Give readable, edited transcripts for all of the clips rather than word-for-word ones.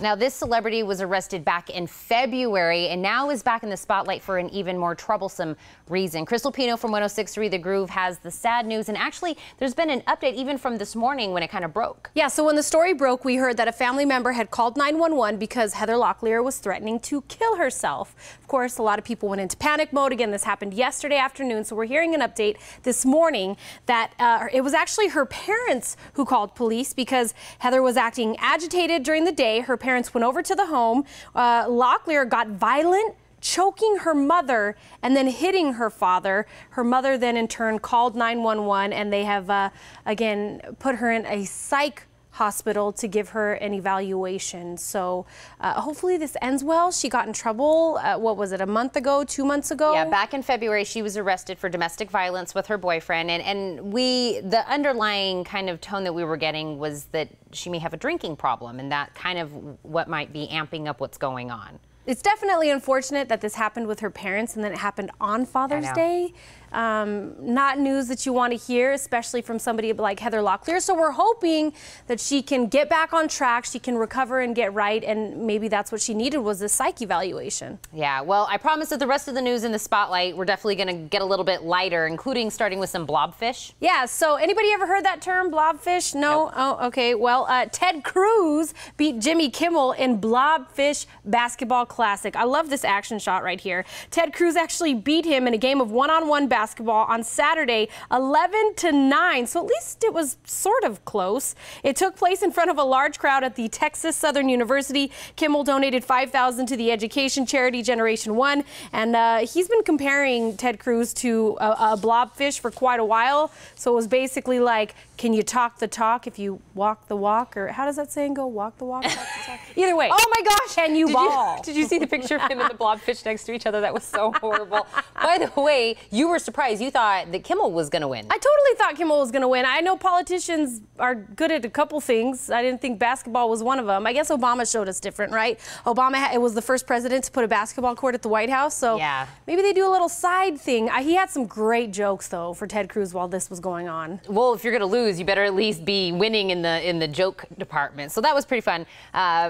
Now, this celebrity was arrested back in February and now is back in the spotlight for an even more troublesome reason. Krystal Pino from 106.3 The Groove has the sad news, and actually there's been an update even from this morning when it kind of broke. Yeah, so when the story broke, we heard that a family member had called 911 because Heather Locklear was threatening to kill herself. Of course, a lot of people went into panic mode. Again, this happened yesterday afternoon, so we're hearing an update this morning that it was actually her parents who called police because Heather was acting agitated during the day. Her parents went over to the home. Locklear got violent, choking her mother and then hitting her father. Her mother then in turn called 911, and they have again put her in a psych hospital to give her an evaluation. So hopefully this ends well. She got in trouble, what was it, a month ago, 2 months ago? Yeah, back in February, she was arrested for domestic violence with her boyfriend. And the underlying kind of tone that we were getting was that she may have a drinking problem, and that kind of what might be amping up what's going on. It's definitely unfortunate that this happened with her parents and then it happened on Father's Day. Not news that you want to hear, especially from somebody like Heather Locklear. So we're hoping that she can get back on track, she can recover and get right, and maybe that's what she needed was a psych evaluation. Yeah, well, I promise that the rest of the news in the spotlight, we're definitely going to get a little bit lighter, including starting with some blobfish. Yeah, so anybody ever heard that term, blobfish? No? Nope. Oh, okay. Well, Ted Cruz beat Jimmy Kimmel in Blobfish Basketball Classic. I love this action shot right here. Ted Cruz actually beat him in a game of one-on-one basketball on Saturday, 11-9. So at least it was sort of close. It took place in front of a large crowd at the Texas Southern University. Kimmel donated $5,000 to the education charity Generation One, and he's been comparing Ted Cruz to a blobfish for quite a while. So it was basically like, can you talk the talk if you walk the walk? Or how does that saying go? Walk the walk, talk the talk? Either way. Oh my gosh! Can you ball? Did you see the picture of him and the blobfish next to each other? That was so horrible. By the way, you were surprised. You thought that Kimmel was going to win. I totally thought Kimmel was going to win. I know politicians are good at a couple things. I didn't think basketball was one of them. I guess Obama showed us different, right? Obama it was the first president to put a basketball court at the White House, so yeah, maybe they do a little side thing. He had some great jokes, though, for Ted Cruz while this was going on. Well, if you're going to lose, you better at least be winning in the joke department. So that was pretty fun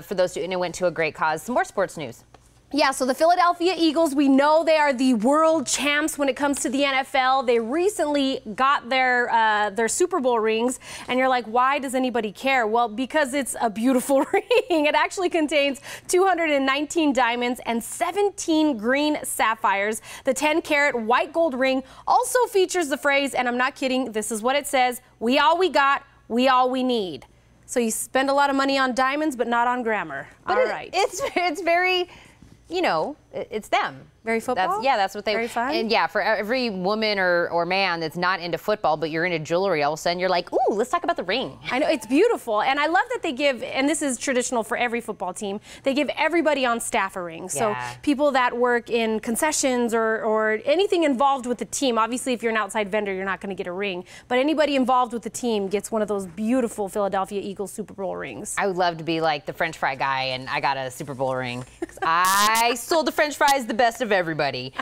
for those two, and it went to a great cause. Some more sports news. Yeah, so the Philadelphia Eagles, we know they are the world champs when it comes to the NFL. They recently got their Super Bowl rings, and you're like, why does anybody care? Well, because it's a beautiful ring. It actually contains 219 diamonds and 17 green sapphires. The 10-carat white gold ring also features the phrase, and I'm not kidding, this is what it says, we all we got, we all we need. So you spend a lot of money on diamonds, but not on grammar. But all right. It's very, you know, it's them. Very football? That's what they... Very fun? And yeah, for every woman or man that's not into football, but you're into jewelry, all of a sudden you're like, ooh, let's talk about the ring. I know, it's beautiful. And I love that they give, and this is traditional for every football team, they give everybody on staff a ring. So people that work in concessions or anything involved with the team, obviously if you're an outside vendor, you're not going to get a ring. But anybody involved with the team gets one of those beautiful Philadelphia Eagles Super Bowl rings. I would love to be like the French fry guy, and I got a Super Bowl ring. I sold the French fries the best of everybody.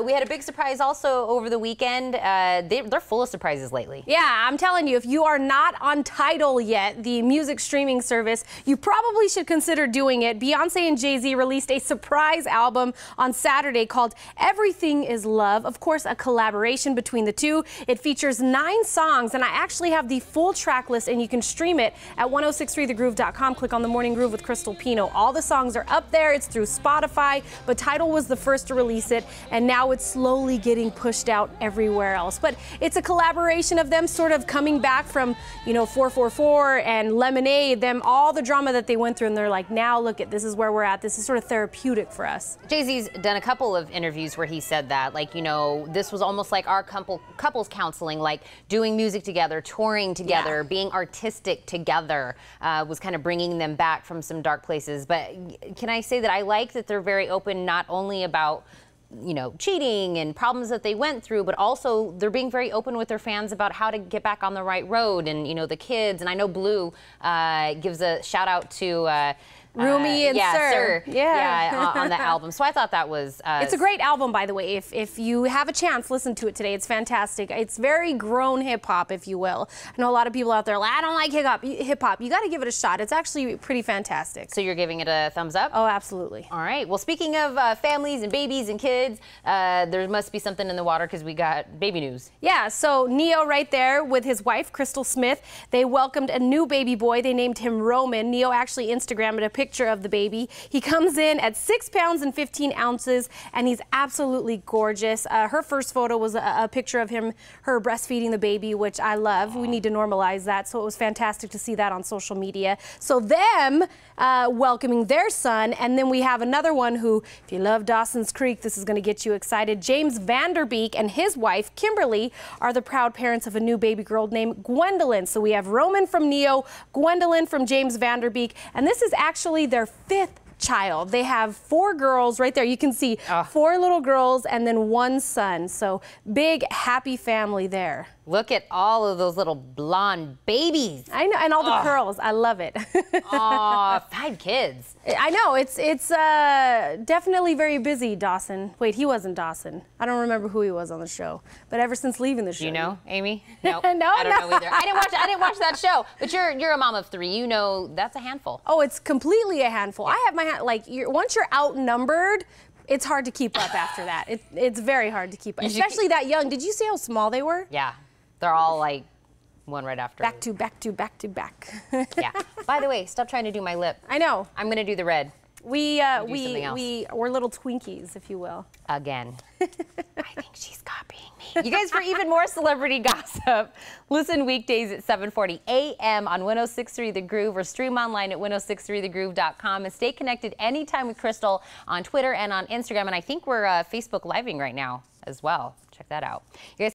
We had a big surprise also over the weekend. They're full of surprises lately. Yeah, I'm telling you, if you are not on Tidal yet, the music streaming service, you probably should consider doing it. Beyonce and JayZ released a surprise album on Saturday called Everything Is Love. Of course, a collaboration between the two. It features 9 songs, and I actually have the full track list, and you can stream it at 1063thegroove.com. Click on The Morning Groove with Krystal Pino. All the songs are up there. It's through Spotify, but Tidal was the first to release it, and now it's slowly getting pushed out everywhere else. But it's a collaboration of them sort of coming back from, you know, 444 and Lemonade, all the drama that they went through, and they're like, now look at this is where we're at. This is sort of therapeutic for us. JayZ's done a couple of interviews where he said that, like, you know, this was almost like our couples counseling, like doing music together, touring together, being artistic together, was kind of bringing them back from some dark places. But can I say that I like that they're very open, not only about, you know, cheating and problems that they went through, but also they're being very open with their fans about how to get back on the right road, and, you know, the kids. And I know Blue gives a shout out to Rumi and Sir. Yeah, on the album. So I thought that was... it's a great album, by the way. If you have a chance, listen to it today. It's fantastic. It's very grown hip-hop, if you will. I know a lot of people out there are like, I don't like hip-hop. You got to give it a shot. It's actually pretty fantastic. So you're giving it a thumbs up? Oh, absolutely. All right. Well, speaking of families and babies and kids, there must be something in the water because we got baby news. Yeah, so Neo right there with his wife, Krystal Smith, they welcomed a new baby boy. They named him Roman. Neo actually Instagrammed a picture of the baby. He comes in at 6 pounds and 15 ounces, and he's absolutely gorgeous. Her first photo was a picture of her breastfeeding the baby, which I love. We need to normalize that, so it was fantastic to see that on social media. So them welcoming their son, and then we have another one who, if you love Dawson's Creek, this is going to get you excited. James Vanderbeek and his wife, Kimberly, are the proud parents of a new baby girl named Gwendolyn. So we have Roman from Neo, Gwendolyn from James Vanderbeek, and this is actually their 5th child. They have 4 girls right there. You can see 4 little girls and then 1 son. So big, happy family there. Look at all of those little blonde babies. I know, and all the curls. I love it. Aw, 5 kids. I know, it's definitely very busy, Dawson. Wait, he wasn't Dawson. I don't remember who he was on the show. But ever since leaving the show. Do you know, Amy? No, no, I don't know either. I didn't watch that show. But you're a mom of 3. You know that's a handful. Oh, it's completely a handful. I have my hand, like, once you're outnumbered, it's hard to keep up after that. It's very hard to keep up, especially that young. Did you see how small they were? Yeah. They're all like one right after. Back to back to back to back. Yeah. By the way, stop trying to do my lip. I know. I'm gonna do the red. We're little Twinkies, if you will. Again. I think she's copying me. You guys, for even more celebrity gossip, listen weekdays at 7:40 a.m. on 106.3 The Groove, or stream online at 1063thegroove.com, and stay connected anytime with Krystal on Twitter and on Instagram. And I think we're Facebook living right now as well. Check that out. You guys